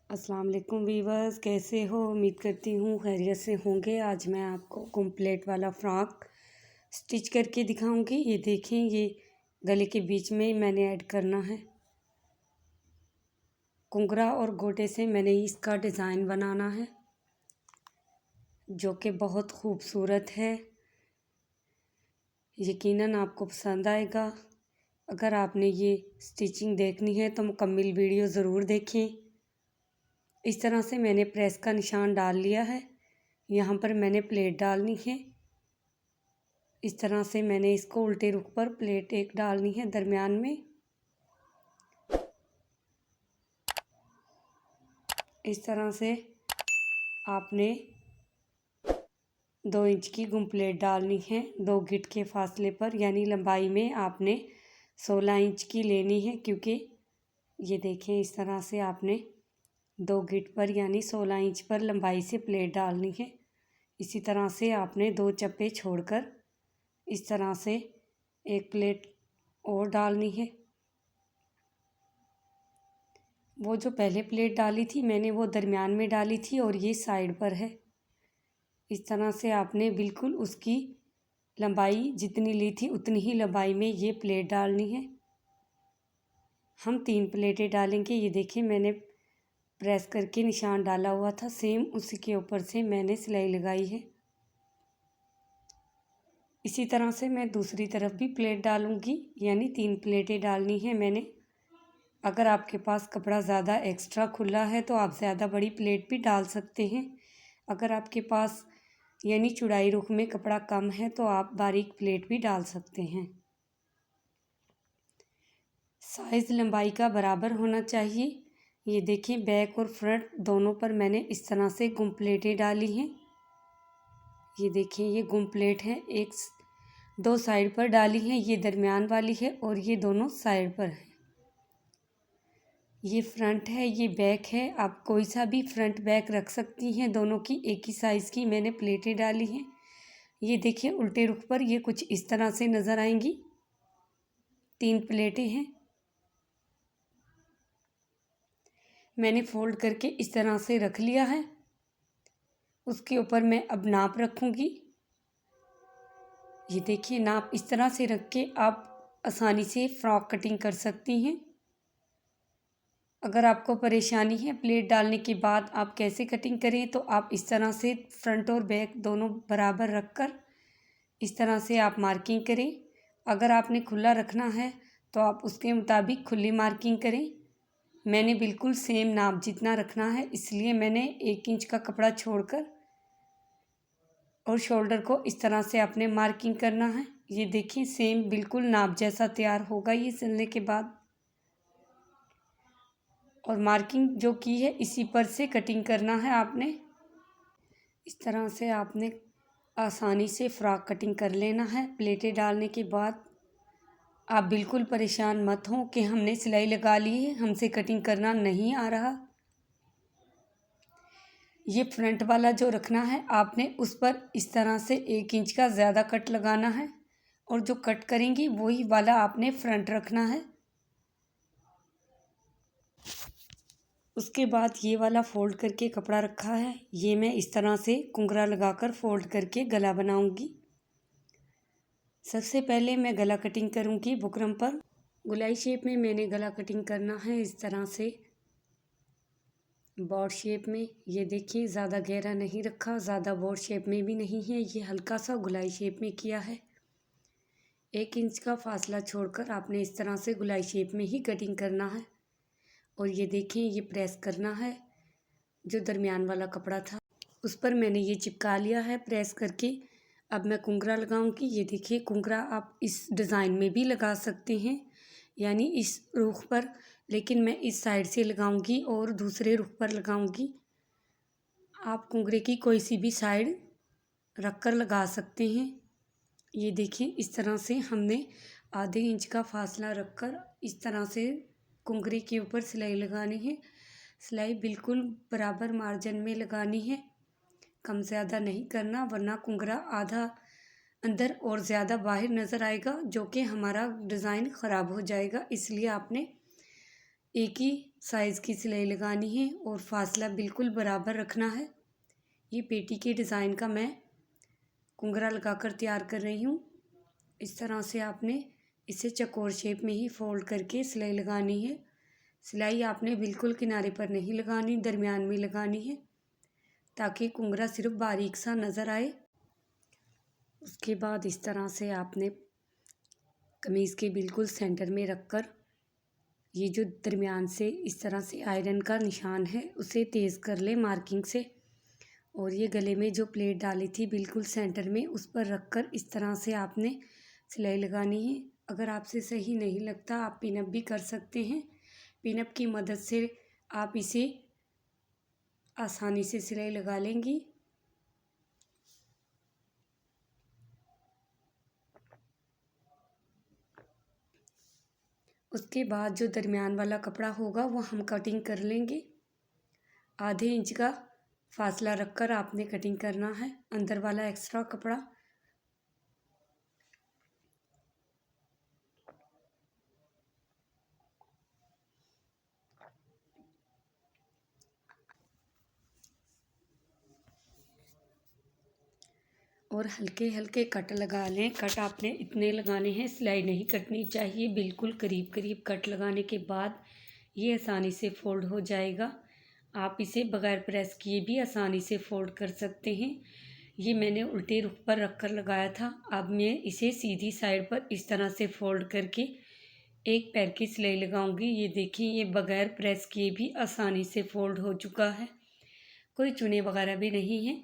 अस्सलाम वालेकुम वीवर्स, कैसे हो? उम्मीद करती हूँ खैरियत से होंगे। आज मैं आपको कम्प्लेट वाला फ़्रॉक स्टिच करके दिखाऊंगी। ये देखें, ये गले के बीच में मैंने ऐड करना है कुंगरा और गोटे से मैंने इसका डिज़ाइन बनाना है जो कि बहुत खूबसूरत है। यकीनन आपको पसंद आएगा। अगर आपने ये स्टिचिंग देखनी है तो मुकम्मल वीडियो ज़रूर देखें। इस तरह से मैंने प्रेस का निशान डाल लिया है। यहाँ पर मैंने प्लेट डालनी है। इस तरह से मैंने इसको उल्टे रुख पर प्लेट एक डालनी है दरमियान में। इस तरह से आपने 2 इंच की गुम प्लेट डालनी है 2 गिट के फासले पर, यानी लंबाई में आपने 16 इंच की लेनी है। क्योंकि ये देखें, इस तरह से आपने 2 गिट पर यानी 16 इंच पर लंबाई से प्लेट डालनी है। इसी तरह से आपने 2 चप्पे छोड़कर इस तरह से एक प्लेट और डालनी है। वो जो पहले प्लेट डाली थी मैंने वो दरमियान में डाली थी और ये साइड पर है। इस तरह से आपने बिल्कुल उसकी लंबाई जितनी ली थी उतनी ही लंबाई में ये प्लेट डालनी है। हम 3 प्लेटें डालेंगे। ये देखिए, मैंने प्रेस करके निशान डाला हुआ था, सेम उसी के ऊपर से मैंने सिलाई लगाई है। इसी तरह से मैं दूसरी तरफ भी प्लेट डालूंगी, यानी 3 प्लेटें डालनी है मैंने। अगर आपके पास कपड़ा ज़्यादा एक्स्ट्रा खुला है तो आप ज़्यादा बड़ी प्लेट भी डाल सकते हैं। अगर आपके पास यानी चौड़ाई रुख में कपड़ा कम है तो आप बारीक प्लेट भी डाल सकते हैं। साइज़ लंबाई का बराबर होना चाहिए। ये देखें, बैक और फ्रंट दोनों पर मैंने इस तरह से गुम प्लेटें डाली हैं। ये देखिए, ये गुम प्लेट है, एक 2 साइड पर डाली हैं, ये दरमियान वाली है और ये दोनों साइड पर है। ये फ्रंट है, ये बैक है। आप कोई सा भी फ्रंट बैक रख सकती हैं। दोनों की एक ही साइज़ की मैंने प्लेटें डाली हैं। ये देखिए, उल्टे रुख पर ये कुछ इस तरह से नज़र आएंगी। 3 प्लेटें हैं। मैंने फोल्ड करके इस तरह से रख लिया है। उसके ऊपर मैं अब नाप रखूँगी। ये देखिए, नाप इस तरह से रख के आप आसानी से फ़्रॉक कटिंग कर सकती हैं। अगर आपको परेशानी है प्लेट डालने के बाद आप कैसे कटिंग करें, तो आप इस तरह से फ्रंट और बैक दोनों बराबर रखकर इस तरह से आप मार्किंग करें। अगर आपने खुला रखना है तो आप उसके मुताबिक खुली मार्किंग करें। मैंने बिल्कुल सेम नाप जितना रखना है, इसलिए मैंने 1 इंच का कपड़ा छोड़कर और शोल्डर को इस तरह से आपने मार्किंग करना है। ये देखिए, सेम बिल्कुल नाप जैसा तैयार होगा ये सिलने के बाद। और मार्किंग जो की है इसी पर से कटिंग करना है आपने। इस तरह से आपने आसानी से फ़्रॉक कटिंग कर लेना है। प्लेटें डालने के बाद आप बिल्कुल परेशान मत हो कि हमने सिलाई लगा ली है, हमसे कटिंग करना नहीं आ रहा। ये फ्रंट वाला जो रखना है आपने उस पर इस तरह से 1 इंच का ज़्यादा कट लगाना है और जो कट करेंगी वही वाला आपने फ्रंट रखना है। उसके बाद ये वाला फ़ोल्ड करके कपड़ा रखा है, ये मैं इस तरह से कुंगरा लगाकर फ़ोल्ड करके गला बनाऊंगी। सबसे पहले मैं गला कटिंग करूंगी बुकरम पर। गोलाई शेप में मैंने गला कटिंग करना है इस तरह से बॉड शेप में। ये देखिए, ज़्यादा गहरा नहीं रखा, ज़्यादा बॉड शेप में भी नहीं है, ये हल्का सा गोलाई शेप में किया है। 1 इंच का फासला छोड़कर आपने इस तरह से गोलाई शेप में ही कटिंग करना है। और ये देखें, ये प्रेस करना है। जो दरमियान वाला कपड़ा था उस पर मैंने ये चिपका लिया है प्रेस करके। अब मैं कुंगरा लगाऊंगी। ये देखिए, कुंगरा आप इस डिज़ाइन में भी लगा सकते हैं, यानी इस रुख पर, लेकिन मैं इस साइड से लगाऊंगी और दूसरे रुख पर लगाऊंगी। आप कुंगरे की कोई सी भी साइड रखकर लगा सकते हैं। ये देखिए, इस तरह से हमने आधे इंच का फासला रखकर इस तरह से कुंगरे के ऊपर सिलाई लगानी है। सिलाई बिल्कुल बराबर मार्जिन में लगानी है, कम ज़्यादा नहीं करना, वरना कुंगरा आधा अंदर और ज़्यादा बाहर नज़र आएगा जो कि हमारा डिज़ाइन ख़राब हो जाएगा। इसलिए आपने एक ही साइज़ की सिलाई लगानी है और फासला बिल्कुल बराबर रखना है। ये पेटी के डिज़ाइन का मैं कुंगरा लगाकर तैयार कर रही हूँ। इस तरह से आपने इसे चौकोर शेप में ही फोल्ड करके सिलाई लगानी है। सिलाई आपने बिल्कुल किनारे पर नहीं लगानी, दरमियान में लगानी है ताकि कुंगरा सिर्फ बारीक सा नज़र आए। उसके बाद इस तरह से आपने कमीज़ के बिल्कुल सेंटर में रखकर ये जो दरमियान से इस तरह से आयरन का निशान है उसे तेज़ कर ले मार्किंग से। और ये गले में जो प्लेट डाली थी बिल्कुल सेंटर में, उस पर रखकर इस तरह से आपने सिलाई लगानी है। अगर आपसे सही नहीं लगता आप पिनअप भी कर सकते हैं। पिनअप की मदद से आप इसे आसानी से सिलाई लगा लेंगी। उसके बाद जो दरमियान वाला कपड़ा होगा वो हम कटिंग कर लेंगे। आधे इंच का फासला रखकर आपने कटिंग करना है अंदर वाला एक्स्ट्रा कपड़ा। और हल्के हल्के कट लगा लें। कट आपने इतने लगाने हैं, सिलाई नहीं कटनी चाहिए। बिल्कुल करीब करीब कट लगाने के बाद ये आसानी से फोल्ड हो जाएगा। आप इसे बगैर प्रेस किए भी आसानी से फोल्ड कर सकते हैं। ये मैंने उल्टे रुख पर रखकर लगाया था। अब मैं इसे सीधी साइड पर इस तरह से फोल्ड करके एक पैर की सिलाई लगाऊंगी। ये देखिए, ये बगैर प्रेस किए भी आसानी से फोल्ड हो चुका है, कोई चुने वगैरह भी नहीं है।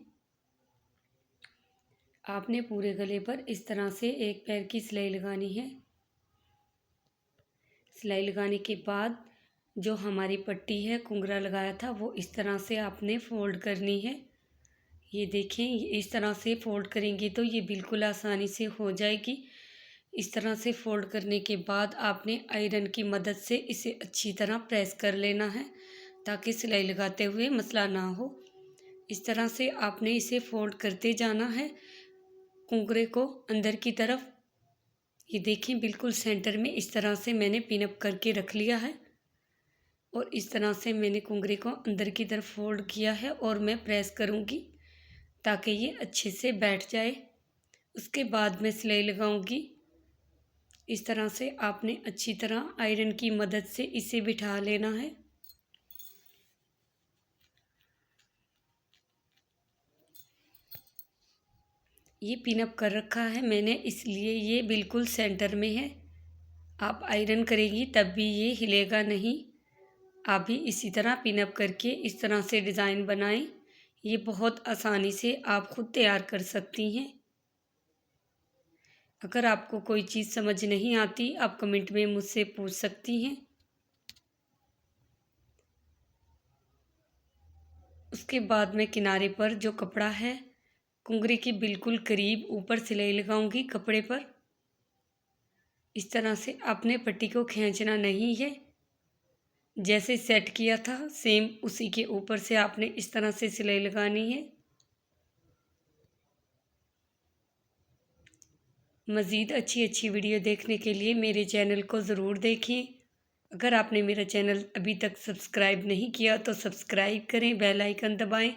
आपने पूरे गले पर इस तरह से एक पैर की सिलाई लगानी है। सिलाई लगाने के बाद जो हमारी पट्टी है, कुंगरा लगाया था, वो इस तरह से आपने फोल्ड करनी है। ये देखें, इस तरह से फोल्ड करेंगी तो ये बिल्कुल आसानी से हो जाएगी। इस तरह से फोल्ड करने के बाद आपने आयरन की मदद से इसे अच्छी तरह प्रेस कर लेना है ताकि सिलाई लगाते हुए मसला ना हो। इस तरह से आपने इसे फोल्ड करते जाना है कुंगरे को अंदर की तरफ। ये देखें, बिल्कुल सेंटर में इस तरह से मैंने पिनअप करके रख लिया है और इस तरह से मैंने कुंगरे को अंदर की तरफ फोल्ड किया है और मैं प्रेस करूँगी ताकि ये अच्छे से बैठ जाए। उसके बाद मैं सिलाई लगाऊंगी। इस तरह से आपने अच्छी तरह आयरन की मदद से इसे बिठा लेना है। ये पिनअप कर रखा है मैंने, इसलिए ये बिल्कुल सेंटर में है। आप आयरन करेंगी तब भी ये हिलेगा नहीं। आप भी इसी तरह पिनअप करके इस तरह से डिज़ाइन बनाएं। ये बहुत आसानी से आप खुद तैयार कर सकती हैं। अगर आपको कोई चीज़ समझ नहीं आती आप कमेंट में मुझसे पूछ सकती हैं। उसके बाद मैं किनारे पर जो कपड़ा है कुंगरे के बिल्कुल करीब ऊपर सिलाई लगाऊंगी कपड़े पर। इस तरह से आपने पट्टी को खींचना नहीं है, जैसे सेट किया था सेम उसी के ऊपर से आपने इस तरह से सिलाई लगानी है। मज़ीद अच्छी वीडियो देखने के लिए मेरे चैनल को ज़रूर देखें। अगर आपने मेरा चैनल अभी तक सब्सक्राइब नहीं किया तो सब्सक्राइब करें, बेल आइकन दबाएं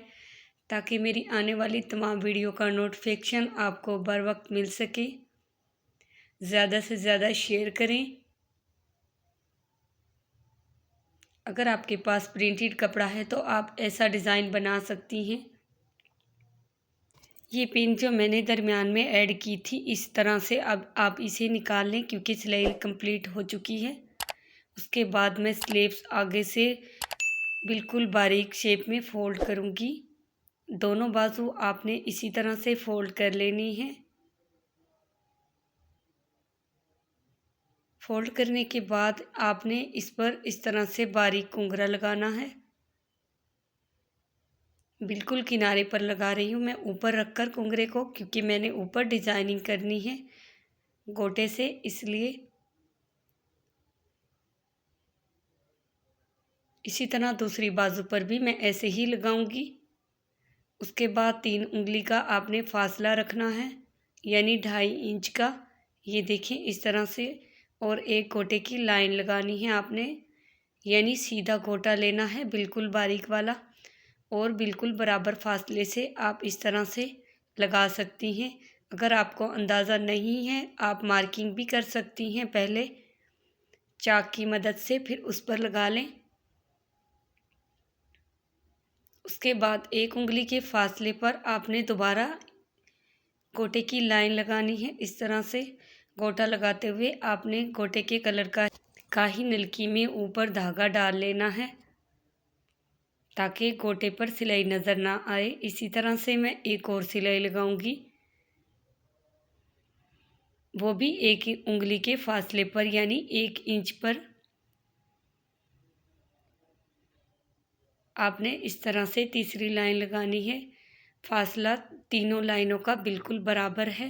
ताकि मेरी आने वाली तमाम वीडियो का नोटिफिकेशन आपको बर वक्त मिल सके। ज़्यादा से ज़्यादा शेयर करें। अगर आपके पास प्रिंटेड कपड़ा है तो आप ऐसा डिज़ाइन बना सकती हैं। ये पिन जो मैंने दरमियान में ऐड की थी, इस तरह से अब आप इसे निकाल लें क्योंकि सिलाई कंप्लीट हो चुकी है। उसके बाद मैं स्लीव्स आगे से बिल्कुल बारीक शेप में फोल्ड करूँगी। दोनों बाजू आपने इसी तरह से फोल्ड कर लेनी है। फोल्ड करने के बाद आपने इस पर इस तरह से बारीक कुंगरा लगाना है। बिल्कुल किनारे पर लगा रही हूँ मैं ऊपर रखकर कुंगरे को, क्योंकि मैंने ऊपर डिज़ाइनिंग करनी है गोटे से, इसलिए। इसी तरह दूसरी बाजू पर भी मैं ऐसे ही लगाऊंगी। उसके बाद 3 उंगली का आपने फासला रखना है, यानी 2.5 इंच का। ये देखें इस तरह से, और एक गोटे की लाइन लगानी है आपने। यानी सीधा गोटा लेना है, बिल्कुल बारीक वाला, और बिल्कुल बराबर फासले से आप इस तरह से लगा सकती हैं। अगर आपको अंदाज़ा नहीं है, आप मार्किंग भी कर सकती हैं पहले चाक की मदद से, फिर उस पर लगा लें। उसके बाद एक उंगली के फासले पर आपने दोबारा गोटे की लाइन लगानी है। इस तरह से गोटा लगाते हुए आपने गोटे के कलर का ही नलकी में ऊपर धागा डाल लेना है, ताकि गोटे पर सिलाई नज़र ना आए। इसी तरह से मैं एक और सिलाई लगाऊंगी, वो भी एक ही उंगली के फासले पर, यानी 1 इंच पर। आपने इस तरह से तीसरी लाइन लगानी है। फासला तीनों लाइनों का बिल्कुल बराबर है।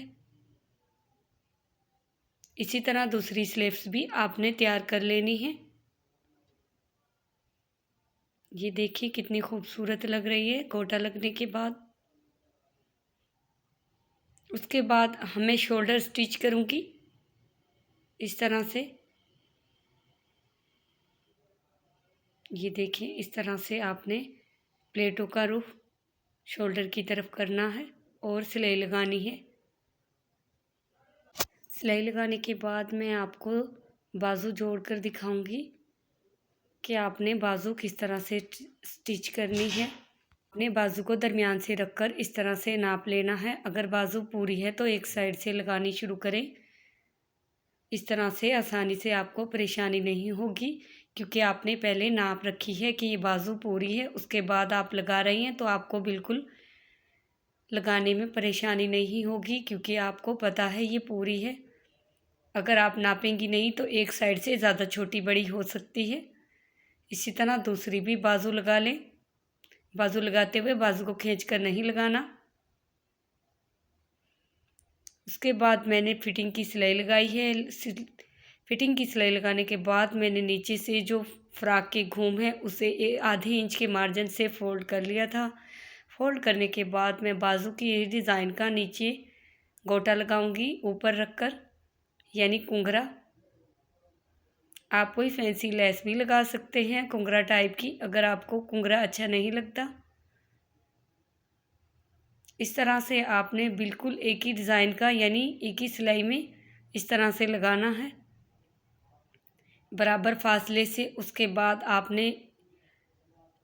इसी तरह दूसरी स्लीव्स भी आपने तैयार कर लेनी है। ये देखिए कितनी खूबसूरत लग रही है गोटा लगने के बाद। उसके बाद हमें शोल्डर स्टिच करूँगी इस तरह से। ये देखिए इस तरह से आपने प्लेटों का रुख शोल्डर की तरफ करना है और सिलाई लगानी है। सिलाई लगाने के बाद मैं आपको बाजू जोड़कर दिखाऊंगी कि आपने बाजू किस तरह से स्टिच करनी है। अपने बाजू को दरमियान से रखकर इस तरह से नाप लेना है। अगर बाजू पूरी है तो एक साइड से लगानी शुरू करें। इस तरह से आसानी से आपको परेशानी नहीं होगी, क्योंकि आपने पहले नाप रखी है कि ये बाजू पूरी है। उसके बाद आप लगा रही हैं तो आपको बिल्कुल लगाने में परेशानी नहीं होगी, क्योंकि आपको पता है ये पूरी है। अगर आप नापेंगी नहीं तो एक साइड से ज़्यादा छोटी बड़ी हो सकती है। इसी तरह दूसरी भी बाजू लगा लें। बाजू लगाते हुए बाजू को खींच कर नहीं लगाना। उसके बाद मैंने फिटिंग की सिलाई लगाई है। फिटिंग की सिलाई लगाने के बाद मैंने नीचे से जो फ्रॉक के घूम है उसे आधे इंच के मार्जिन से फ़ोल्ड कर लिया था। फ़ोल्ड करने के बाद मैं बाजू की डिज़ाइन का नीचे गोटा लगाऊंगी ऊपर रखकर, यानी कुंगरा। आप कोई फैंसी लेस भी लगा सकते हैं कुंगरा टाइप की, अगर आपको कुंगरा अच्छा नहीं लगता। इस तरह से आपने बिल्कुल एक ही डिज़ाइन का, यानी एक ही सिलाई में इस तरह से लगाना है बराबर फासले से। उसके बाद आपने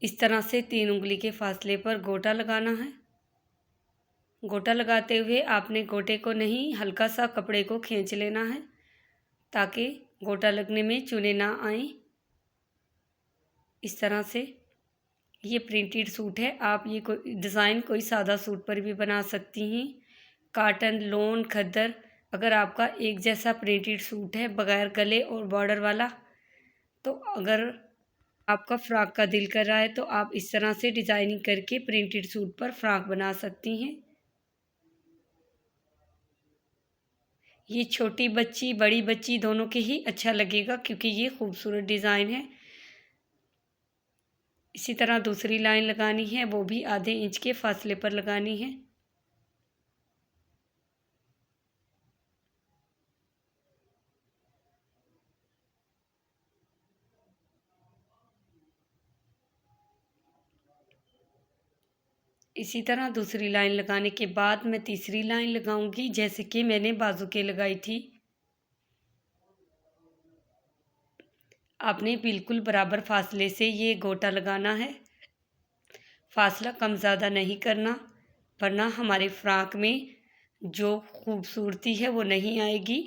इस तरह से 3 उंगली के फासले पर गोटा लगाना है। गोटा लगाते हुए आपने गोटे को नहीं, हल्का सा कपड़े को खींच लेना है, ताकि गोटा लगने में चुने ना आए। इस तरह से ये प्रिंटेड सूट है। आप ये कोई डिज़ाइन कोई सादा सूट पर भी बना सकती हैं। काटन, लॉन, खद्दर, अगर आपका एक जैसा प्रिंटेड सूट है बगैर गले और बॉर्डर वाला, तो अगर आपका फ़्रॉक का दिल कर रहा है तो आप इस तरह से डिज़ाइनिंग करके प्रिंटेड सूट पर फ़्रॉक बना सकती हैं। ये छोटी बच्ची बड़ी बच्ची दोनों के ही अच्छा लगेगा, क्योंकि ये खूबसूरत डिज़ाइन है। इसी तरह दूसरी लाइन लगानी है, वो भी आधे इंच के फासले पर लगानी है। इसी तरह दूसरी लाइन लगाने के बाद मैं तीसरी लाइन लगाऊंगी, जैसे कि मैंने बाजू के लगाई थी। आपने बिल्कुल बराबर फासले से ये गोटा लगाना है। फासला कम ज़्यादा नहीं करना, वरना हमारे फ्रॉक में जो खूबसूरती है वो नहीं आएगी।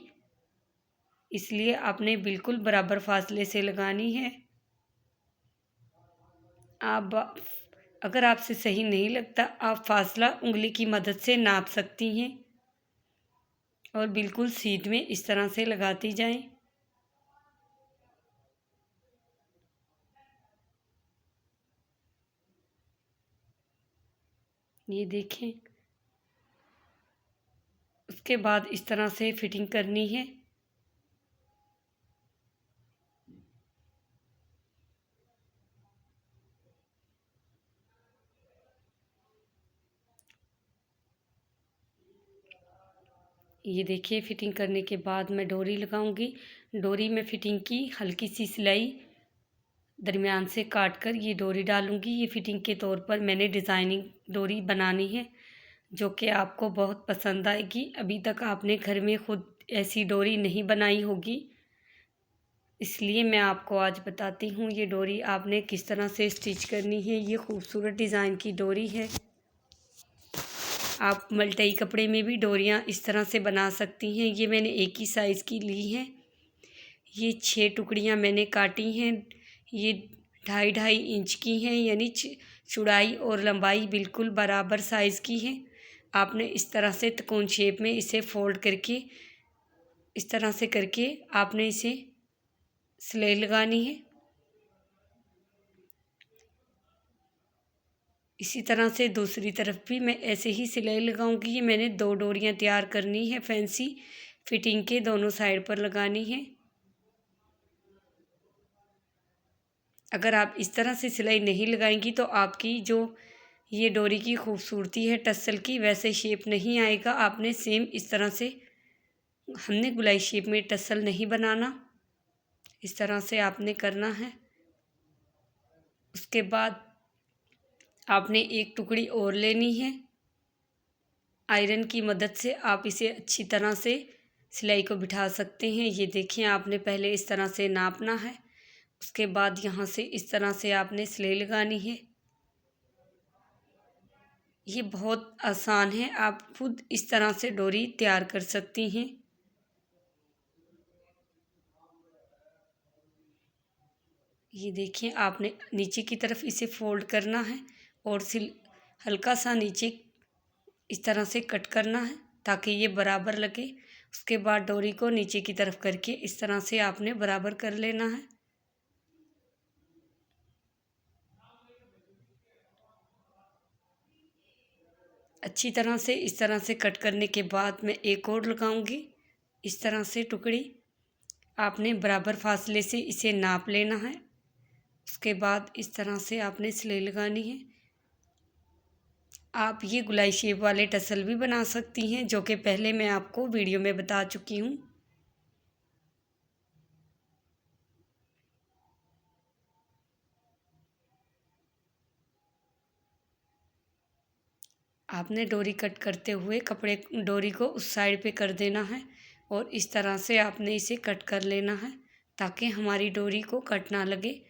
इसलिए आपने बिल्कुल बराबर फासले से लगानी है। आप अगर आपसे सही नहीं लगता, आप फासला उंगली की मदद से नाप सकती हैं और बिल्कुल सीध में इस तरह से लगाती जाएं। ये देखें। उसके बाद इस तरह से फिटिंग करनी है। ये देखिए फिटिंग करने के बाद मैं डोरी लगाऊंगी। डोरी में फिटिंग की हल्की सी सिलाई दरमियान से काट कर ये डोरी डालूँगी। ये फिटिंग के तौर पर मैंने डिज़ाइनिंग डोरी बनानी है, जो कि आपको बहुत पसंद आएगी। अभी तक आपने घर में खुद ऐसी डोरी नहीं बनाई होगी, इसलिए मैं आपको आज बताती हूँ ये डोरी आपने किस तरह से स्टिच करनी है। ये खूबसूरत डिज़ाइन की डोरी है। आप मल्टई कपड़े में भी डोरियाँ इस तरह से बना सकती हैं। ये मैंने एक ही साइज़ की ली है। ये 6 टुकड़ियाँ मैंने काटी हैं। ये 2.5-2.5 इंच की हैं, यानी चौड़ाई और लंबाई बिल्कुल बराबर साइज़ की है। आपने इस तरह से त्रिकोण शेप में इसे फोल्ड करके इस तरह से करके आपने इसे सिलाई लगानी है। इसी तरह से दूसरी तरफ भी मैं ऐसे ही सिलाई लगाऊंगी। ये मैंने 2 डोरियां तैयार करनी है, फैंसी फिटिंग के दोनों साइड पर लगानी है। अगर आप इस तरह से सिलाई नहीं लगाएंगी तो आपकी जो ये डोरी की खूबसूरती है टसल की, वैसे शेप नहीं आएगा। आपने सेम इस तरह से, हमने गुलाई शेप में टसल नहीं बनाना, इस तरह से आपने करना है। उसके बाद आपने एक टुकड़ी और लेनी है। आयरन की मदद से आप इसे अच्छी तरह से सिलाई को बिठा सकते हैं। ये देखिए, आपने पहले इस तरह से नापना है। उसके बाद यहाँ से इस तरह से आपने सिलाई लगानी है। ये बहुत आसान है, आप खुद इस तरह से डोरी तैयार कर सकती हैं। ये देखिए, आपने नीचे की तरफ इसे फोल्ड करना है और हल्का सा नीचे इस तरह से कट करना है ताकि ये बराबर लगे। उसके बाद डोरी को नीचे की तरफ करके इस तरह से आपने बराबर कर लेना है। अच्छी तरह से इस तरह से कट करने के बाद मैं एक और लगाऊंगी। इस तरह से टुकड़ी आपने बराबर फासले से इसे नाप लेना है। उसके बाद इस तरह से आपने सिलाई लगानी है। आप ये गुलाई शेप वाले टसल भी बना सकती हैं, जो कि पहले मैं आपको वीडियो में बता चुकी हूँ। आपने डोरी कट करते हुए कपड़े डोरी को उस साइड पे कर देना है और इस तरह से आपने इसे कट कर लेना है ताकि हमारी डोरी को कट ना लगे।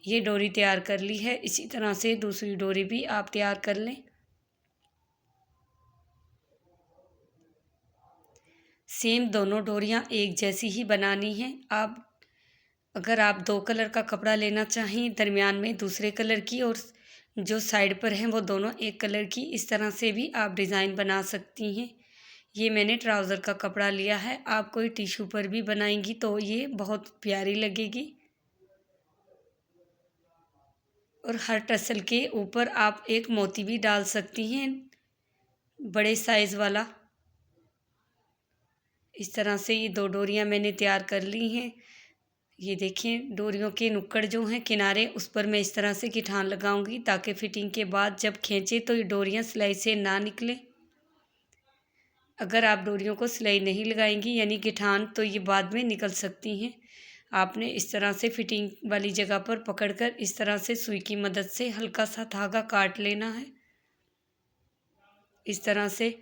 ये डोरी तैयार कर ली है। इसी तरह से दूसरी डोरी भी आप तैयार कर लें। सेम दोनों डोरियां एक जैसी ही बनानी है। अगर आप 2 कलर का कपड़ा लेना चाहें, दरमियान में दूसरे कलर की और जो साइड पर हैं वो दोनों एक कलर की, इस तरह से भी आप डिज़ाइन बना सकती हैं। ये मैंने ट्राउज़र का कपड़ा लिया है। आप कोई टिश्यू पर भी बनाएंगी तो ये बहुत प्यारी लगेगी। और हर टसल के ऊपर आप एक मोती भी डाल सकती हैं, बड़े साइज़ वाला। इस तरह से ये 2 डोरियां मैंने तैयार कर ली हैं। ये देखिए, डोरियों के नुक्कड़ जो हैं किनारे, उस पर मैं इस तरह से गिठान लगाऊंगी ताकि फिटिंग के बाद जब खींचे तो ये डोरियां सिलाई से ना निकले। अगर आप डोरियों को सिलाई नहीं लगाएंगी यानी गिठान, तो ये बाद में निकल सकती हैं। आपने इस तरह से फिटिंग वाली जगह पर पकड़कर इस तरह से सुई की मदद से हल्का सा धागा काट लेना है। इस तरह से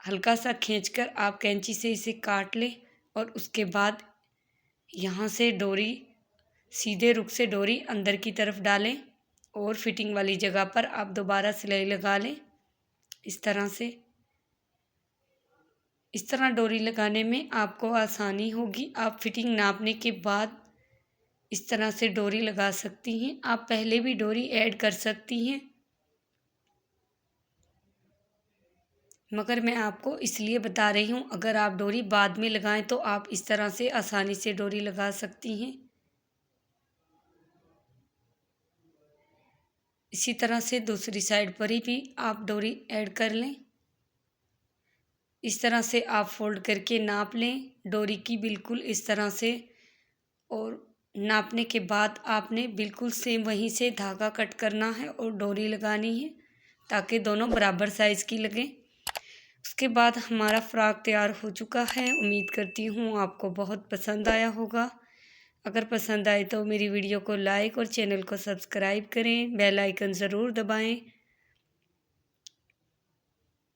हल्का सा खींचकर आप कैंची से इसे काट लें और उसके बाद यहाँ से डोरी सीधे रुख से डोरी अंदर की तरफ डालें और फिटिंग वाली जगह पर आप दोबारा सिलाई लगा लें। इस तरह से, इस तरह डोरी लगाने में आपको आसानी होगी। आप फिटिंग नापने के बाद इस तरह से डोरी लगा सकती हैं। आप पहले भी डोरी ऐड कर सकती हैं, मगर मैं आपको इसलिए बता रही हूँ, अगर आप डोरी बाद में लगाएं तो आप इस तरह से आसानी से डोरी लगा सकती हैं। इसी तरह से दूसरी साइड पर ही भी आप डोरी ऐड कर लें। इस तरह से आप फोल्ड करके नाप लें डोरी की, बिल्कुल इस तरह से। और नापने के बाद आपने बिल्कुल सेम वहीं से धागा कट करना है और डोरी लगानी है ताकि दोनों बराबर साइज़ की लगें। उसके बाद हमारा फ्रॉक तैयार हो चुका है। उम्मीद करती हूँ आपको बहुत पसंद आया होगा। अगर पसंद आए तो मेरी वीडियो को लाइक और चैनल को सब्सक्राइब करें, बेल आइकन ज़रूर दबाएं।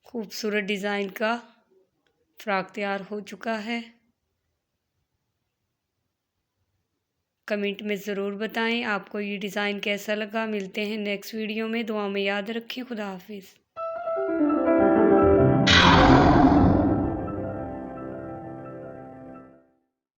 खूबसूरत डिज़ाइन का फ्रॉक तैयार हो चुका है। कमेंट में ज़रूर बताएं आपको ये डिज़ाइन कैसा लगा। मिलते हैं नेक्स्ट वीडियो में। दुआ में याद रखें। खुदा हाफिज़।